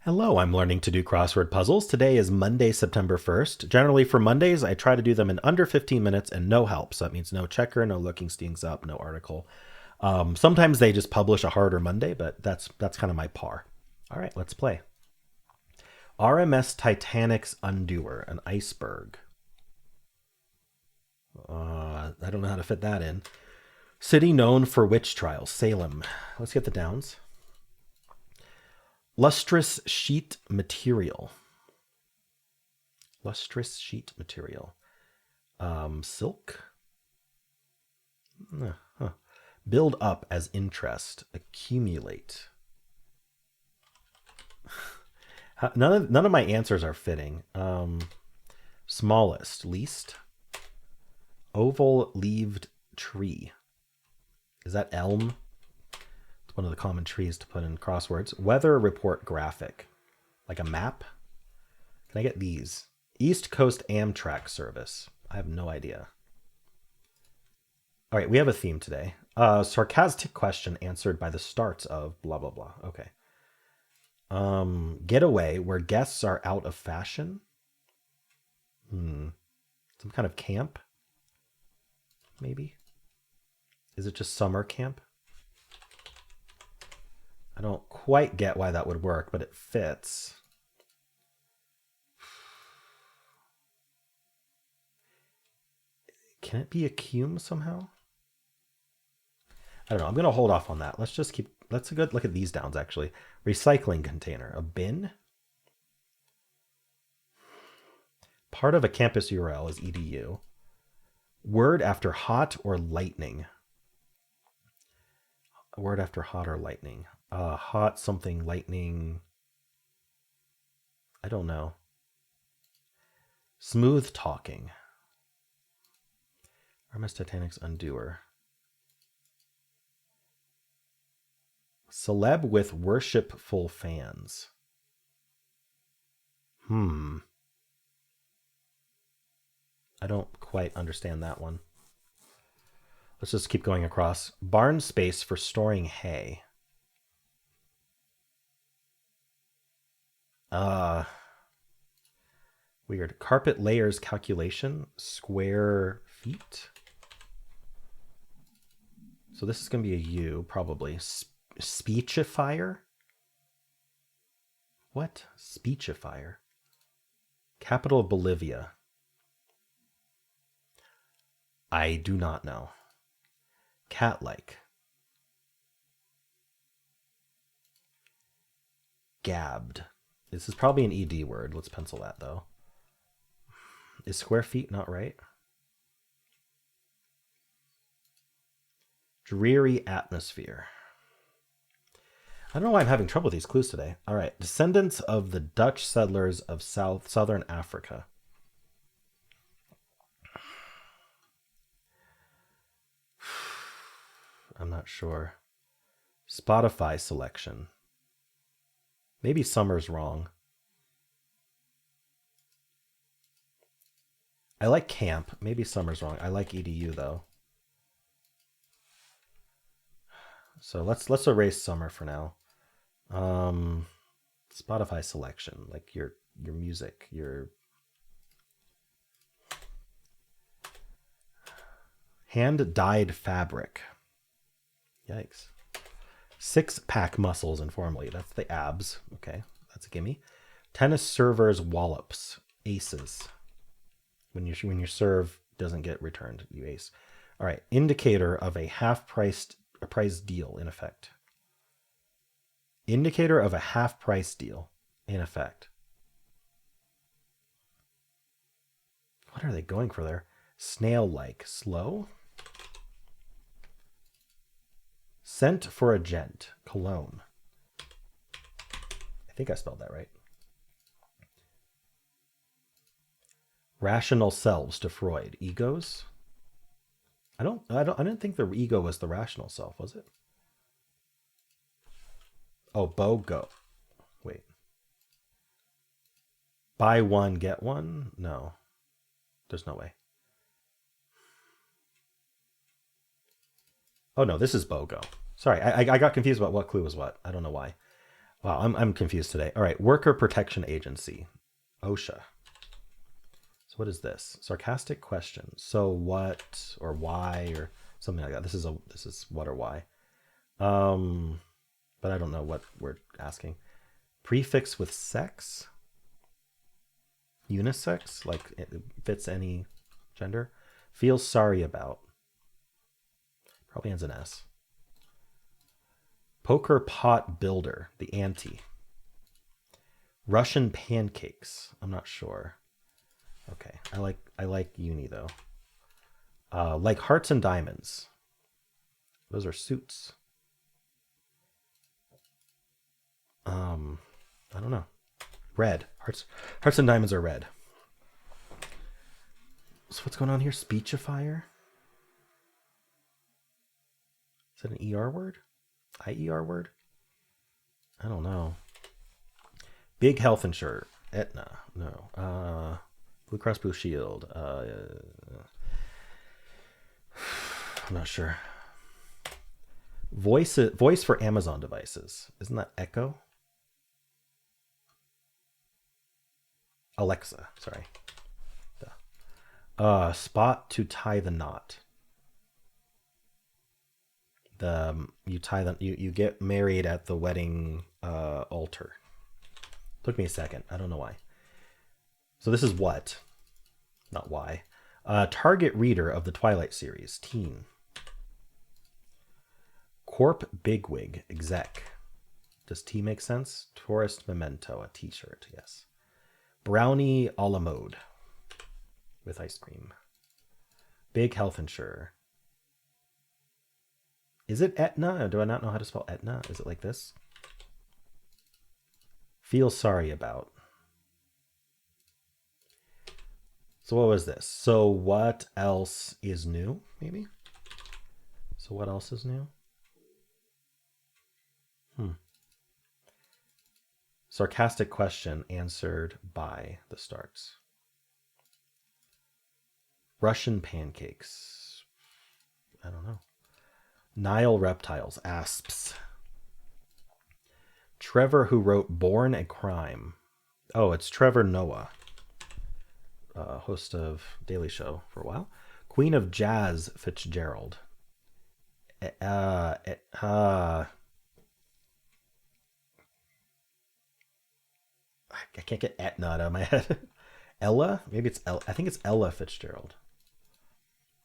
Hello, I'm learning to do crossword puzzles. Today is Monday, September 1st. Generally for Mondays, I try to do them in under 15 minutes and no help. So that means no checker, no looking things up, no article. Sometimes they just publish a harder Monday, but that's kind of my par. All right, let's play. RMS Titanic's Undoer, an iceberg. I don't know how to fit that in. City known for witch trials, Salem. Let's get the downs. Lustrous sheet material. Lustrous sheet material. Silk. Huh. Build up as interest. Accumulate. None of my answers are fitting. Smallest. Least. Oval leaved tree. Is that elm? It's one of the common trees to put in crosswords. Weather report graphic. Like a map? Can I get these? East Coast Amtrak service. I have no idea. All right, we have a theme today. Sarcastic question answered by the starts of blah, blah, blah. Okay. Getaway where guests are out of fashion. Some kind of camp? Maybe? Is it just summer camp? I don't quite get why that would work, but it fits. Can it be a cume somehow? I don't know. I'm going to hold off on that. Let's a good look at these downs, actually. Recycling container. A bin? Part of a campus URL is edu. Word after hot or lightning? A word after hot or lightning. Hot something, lightning. I don't know. Smooth talking. RMS Titanic's Undoer. Celeb with worshipful fans. I don't quite understand that one. Let's just keep going across. Barn space for storing hay. Weird. Carpet layers calculation. Square feet. So this is going to be a U, probably. Speechifier? What? Speechifier. Capital of Bolivia. I do not know. Cat-like. Gabbed. This is probably an ED word. Let's pencil that, though. Is square feet not right? Dreary atmosphere. I don't know why I'm having trouble with these clues today. All right. Descendants of the Dutch settlers of southern Africa. I'm not sure. Spotify selection. Maybe summer's wrong. I like camp. Maybe summer's wrong. I like edu though. So let's erase summer for now. Spotify selection, like your music, your hand-dyed fabric. Yikes. Six-pack muscles informally. That's the abs. Okay, that's a gimme. Tennis servers wallops. Aces. When your serve doesn't get returned, you ace. All right. Indicator of a price deal in effect. Indicator of a half-price deal in effect. What are they going for there? Snail-like. Slow? Scent for a gent. Cologne. I think I spelled that right. Rational selves to Freud. Egos? I didn't think the ego was the rational self, was it? Oh, BOGO. Wait. Buy one, get one? No. There's no way. Oh, no, this is BOGO. Sorry, I got confused about what clue was what. I don't know why. Wow, I'm confused today. All right, Worker Protection Agency, OSHA. So what is this? Sarcastic question. So what or why or something like that. This is what or why. But I don't know what we're asking. Prefix with sex. Unisex, like it fits any gender. Feels sorry about. Probably ends in S. Poker pot builder, the ante. Russian pancakes. I'm not sure. Okay, I like uni though. Like hearts and diamonds. Those are suits. I don't know. Red. Hearts and diamonds are red. So what's going on here? Speechifier? Is that an ER word? IER word? I don't know. Big health insurer. Aetna. No. Blue Cross Blue Shield. I'm not sure. Voice for Amazon devices. Isn't that Echo? Alexa, sorry. Spot to tie the knot. You get married at the wedding altar. Took me a second. I don't know why. So this is what, not why. Target reader of the Twilight series, teen. Corp bigwig, exec. Does T make sense? Tourist memento, a t-shirt, yes. Brownie a la mode with ice cream. Big health insurer. Is it Aetna? Do I not know how to spell Aetna? Is it like this? Feel sorry about. So what was this? So what else is new, maybe? So what else is new? Sarcastic question answered by the starts. Russian pancakes. I don't know. Nile reptiles, asps. Trevor, who wrote Born a Crime. Oh, it's Trevor Noah, host of Daily Show for a while. Queen of Jazz Fitzgerald. I can't get Etna out of my head. Ella? Maybe it's Ella. I think it's Ella Fitzgerald.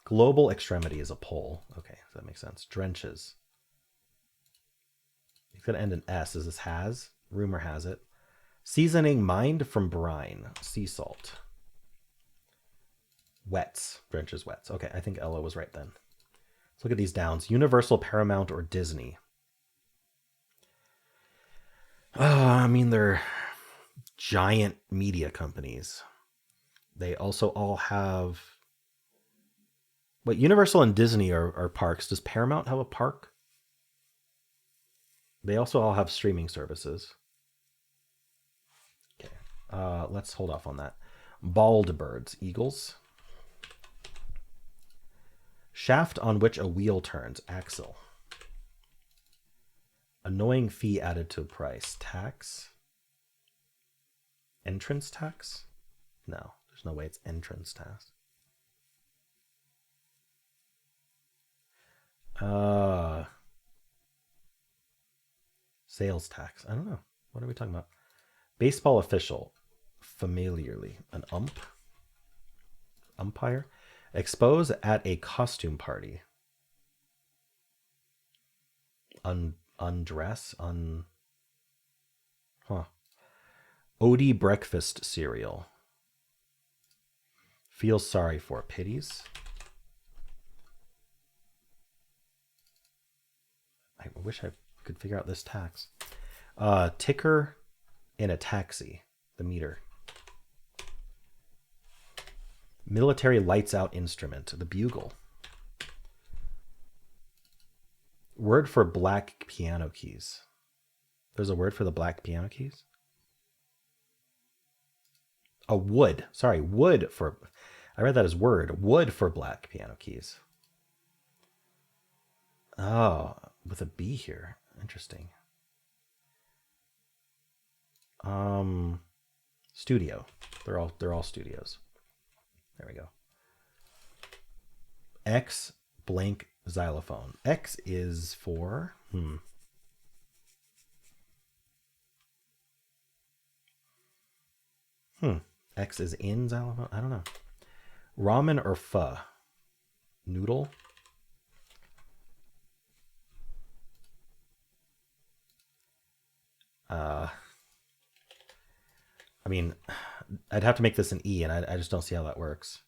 Global extremity is a pole. Okay, so that makes sense. Drenches. It's going to end in S. Is this has? Rumor has it. Seasoning mined from brine. Sea salt. Wets. Drenches wets. Okay, I think Ella was right then. Let's look at these downs. Universal, Paramount, or Disney. I mean, they're giant media companies. They also all have... Wait, Universal and Disney are parks. Does Paramount have a park? They also all have streaming services. Okay, let's hold off on that. Bald birds, eagles. Shaft on which a wheel turns, axle. Annoying fee added to price, tax. Entrance tax? No, there's no way it's entrance tax. Sales tax. I don't know. What are we talking about? Baseball official. Familiarly. An umpire. Expose at a costume party. Undress. Odie breakfast cereal. Feel sorry for. Pities. I wish I could figure out this tax. Ticker in a taxi. The meter. Military lights out instrument. The bugle. Word for black piano keys. There's a word for the black piano keys? A wood. Sorry, wood for... I read that as word. Wood for black piano keys. Oh, with a B here. Interesting. Studio. They're all studios. There we go. X blank xylophone. X is for X is in xylophone. I don't know. Ramen or pho? Noodle. I mean, I'd have to make this an E, and I just don't see how that works.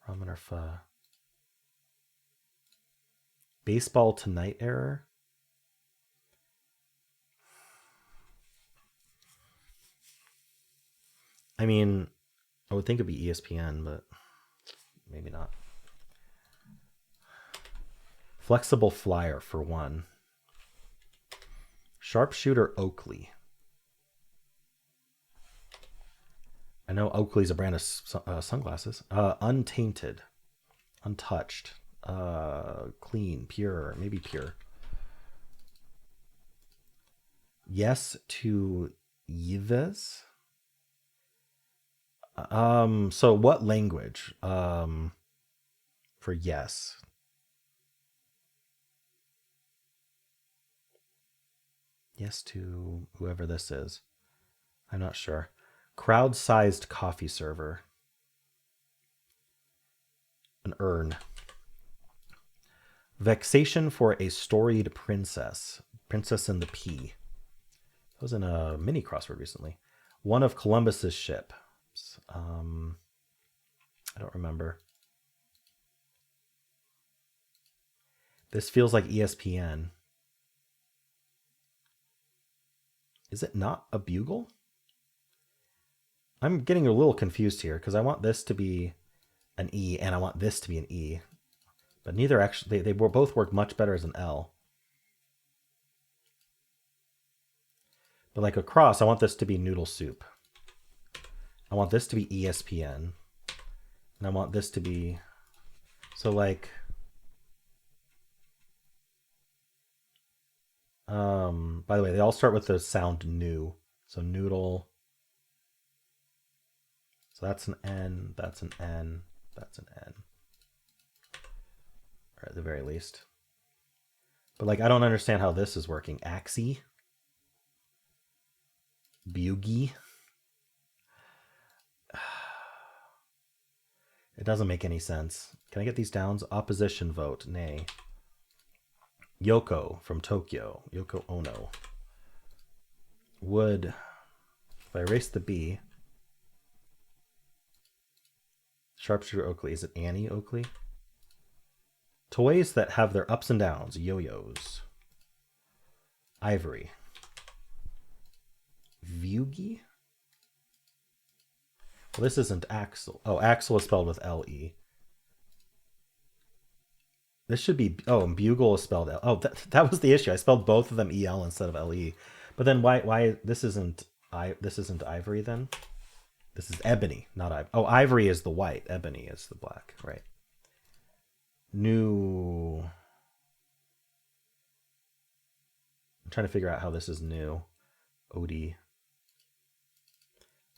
Ramen or pho? Baseball Tonight error? I mean, I would think it'd be ESPN, but maybe not. Flexible flyer for one. Sharpshooter Oakley. I know Oakley's a brand of sunglasses. Untainted. Untouched. Clean. Pure. Maybe pure. Yes to Yves. So what language? For yes. Yes to whoever this is. I'm not sure. Crowd-sized coffee server. An urn. Vexation for a storied princess. Princess and the Pea. That was in a mini crossword recently. One of Columbus's ship. I don't remember. This feels like ESPN. Is it not a bugle? I'm getting a little confused here because I want this to be an E and I want this to be an E. But neither actually, they both work much better as an L. But like across, I want this to be noodle soup. I want this to be ESPN. And I want this to be, so like, by the way, they all start with the sound new. So noodle. So that's an N, that's an N, that's an N. Or at the very least. But like, I don't understand how this is working. Axie. Bugie. It doesn't make any sense. Can I get these downs? Opposition vote. Nay. Yoko from Tokyo. Yoko Ono. Would. If I erase the B. Sharpshooter Oakley. Is it Annie Oakley? Toys that have their ups and downs. Yo-yos. Ivory. Vugi? Well, this isn't Axel. Oh, Axel is spelled with L-E. This should be, oh, and Bugle is spelled L. Oh, that was the issue. I spelled both of them E-L instead of L-E. But then why this isn't Ivory then? This is Ebony, not Ivory. Oh, Ivory is the white. Ebony is the black, right? New. I'm trying to figure out how this is new. Odie.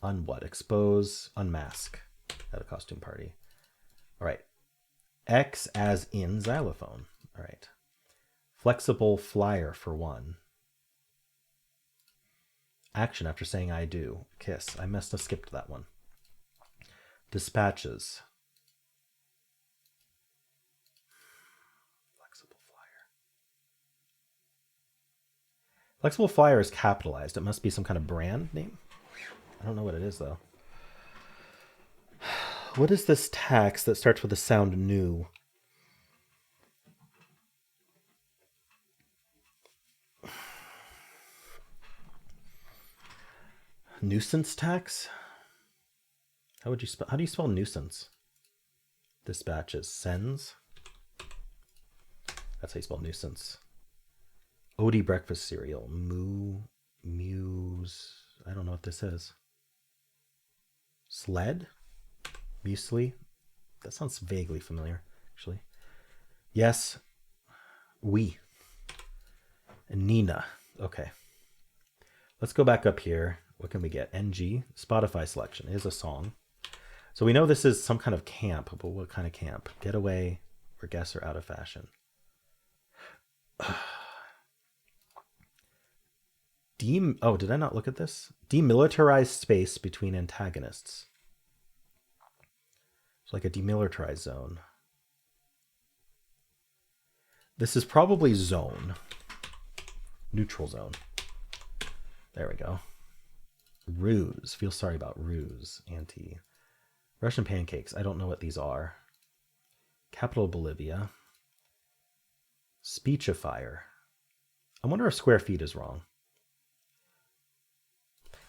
Unwhat? Expose, unmask at a costume party. All right. X as in xylophone. All right. Flexible flyer for one. Action after saying I do. Kiss. I must have skipped that one. Dispatches. Flexible flyer. Flexible flyer is capitalized. It must be some kind of brand name. I don't know what it is, though. What is this tax that starts with the sound new? Nuisance tax? How do you spell nuisance? Dispatches. Sends? That's how you spell nuisance. Odie breakfast cereal. Muse. I don't know what this is. Sled? Muesli? That sounds vaguely familiar, actually. Yes. We. And Nina. Okay. Let's go back up here. What can we get? NG, Spotify selection is a song. So we know this is some kind of camp, but what kind of camp? Getaway or guess or out of fashion? Oh, did I not look at this? Demilitarized space between antagonists. It's like a demilitarized zone. This is probably zone. Neutral zone. There we go. Ruse. Feel sorry about ruse. Anti. Russian pancakes. I don't know what these are. Capital Bolivia. Speechifier. I wonder if square feet is wrong.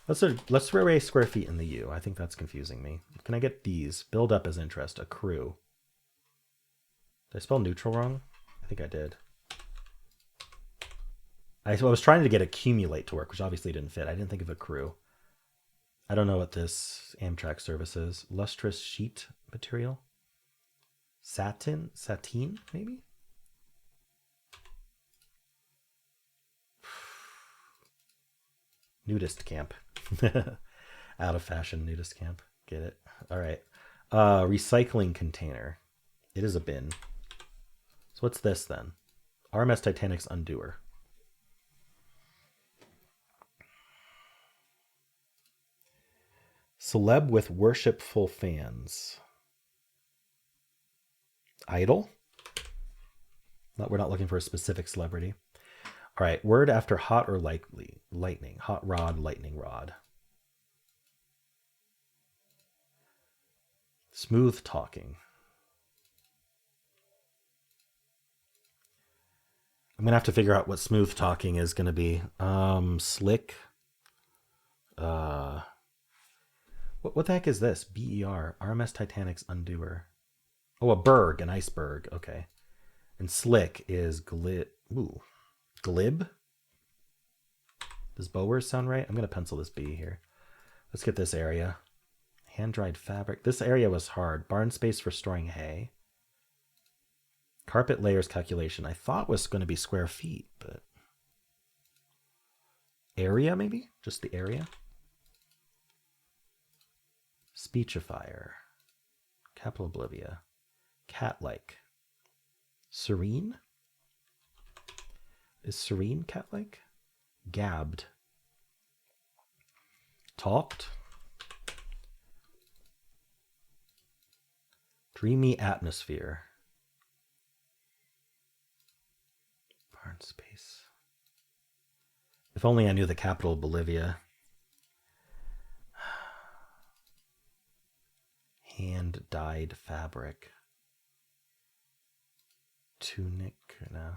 Let's throw square feet in the U. I think that's confusing me. Can I get these? Build up as interest. Accrue. Did I spell neutral wrong? I think I did. I was trying to get accumulate to work, which obviously didn't fit. I didn't think of accrue. I don't know what this Amtrak service is. Lustrous sheet material. Satin, maybe? Nudist camp. Out of fashion nudist camp. Get it? All right. Recycling container. It is a bin. So what's this then? RMS Titanic's undoer. Celeb with worshipful fans. Idol? We're not looking for a specific celebrity. All right, word after hot or likely. Lightning. Hot rod, lightning rod. Smooth talking. I'm going to have to figure out what smooth talking is going to be. Slick. What the heck is this? BER. RMS Titanic's undoer. Oh, a berg, an iceberg. Okay. And slick is glib. Ooh. Glib? Does Bowers sound right? I'm going to pencil this B here. Let's get this area. Hand-dried fabric. This area was hard. Barn space for storing hay. Carpet layers calculation. I thought was going to be square feet, but... Area, maybe? Just the area? Speechifier. Capital Bolivia. Cat-like. Serene? Is serene cat-like? Gabbed. Talked. Dreamy atmosphere. Barn space. If only I knew the capital of Bolivia. Hand-dyed fabric. Tunic. No.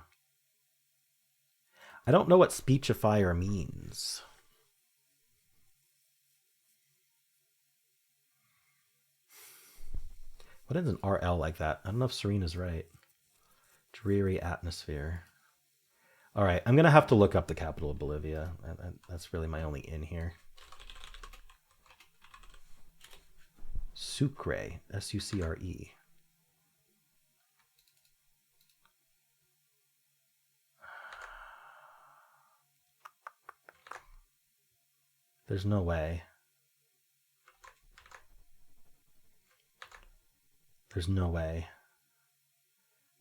I don't know what speechifier means. What is an RL like that? I don't know if Serena's right. Dreary atmosphere. All right, I'm going to have to look up the capital of Bolivia. That's really my only in here. Sucre. S-U-C-R-E. There's no way. There's no way.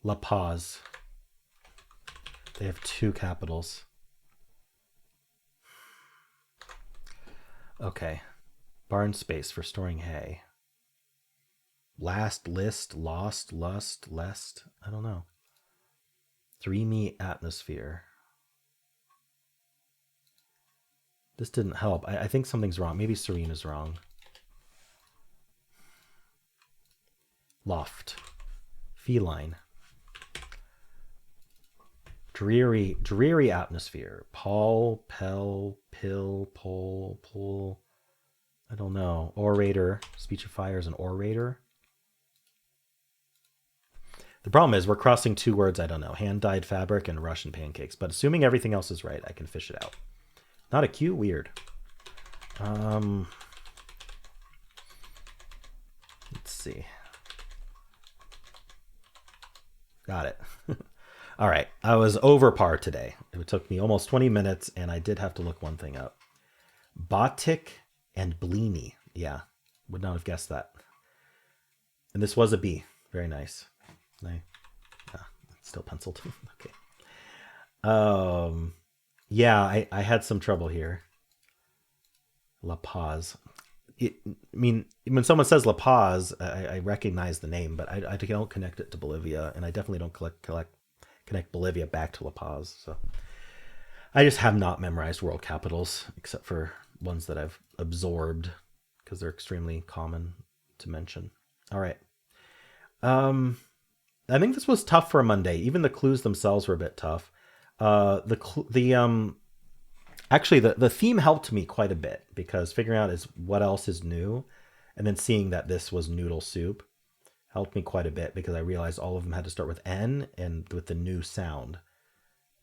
La Paz. They have two capitals. Okay. Barn space for storing hay. Last, list, lost, lust, lest. I don't know. Dreamy atmosphere. This didn't help. I think something's wrong. Maybe Serena's wrong. Loft. Feline. Dreary atmosphere. Paul, Pell, Pill, Pole, Pull. I don't know. Orator. Speechifier is an orator. The problem is we're crossing two words I don't know. Hand-dyed fabric and Russian pancakes. But assuming everything else is right, I can fish it out. Not a Q? Weird. Let's see. Got it. All right, I was over par today. It took me almost 20 minutes, and I did have to look one thing up. Batik and Bleeny. Yeah, would not have guessed that. And this was a B. Very nice. Still penciled. Okay. Yeah, I had some trouble here. La Paz. I mean, when someone says La Paz, I recognize the name, but I don't connect it to Bolivia, and I definitely don't connect Bolivia back to La Paz. So I just have not memorized world capitals, except for ones that I've absorbed because they're extremely common to mention. All right. I think this was tough for a Monday. Even the clues themselves were a bit tough. Actually, the theme helped me quite a bit because figuring out is what else is new, and then seeing that this was noodle soup helped me quite a bit because I realized all of them had to start with N and with the new sound.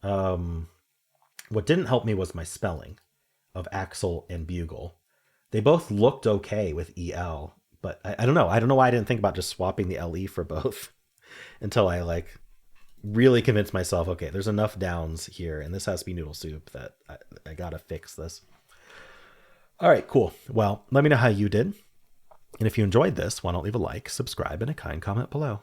What didn't help me was my spelling of Axel and Bugle. They both looked okay with EL, but I don't know. I don't know why I didn't think about just swapping the LE for both until I really convinced myself, okay, there's enough downs here, and this has to be noodle soup, that I gotta fix this. All right, cool. Well, let me know how you did. And if you enjoyed this, why don't leave a like, subscribe, and a kind comment below.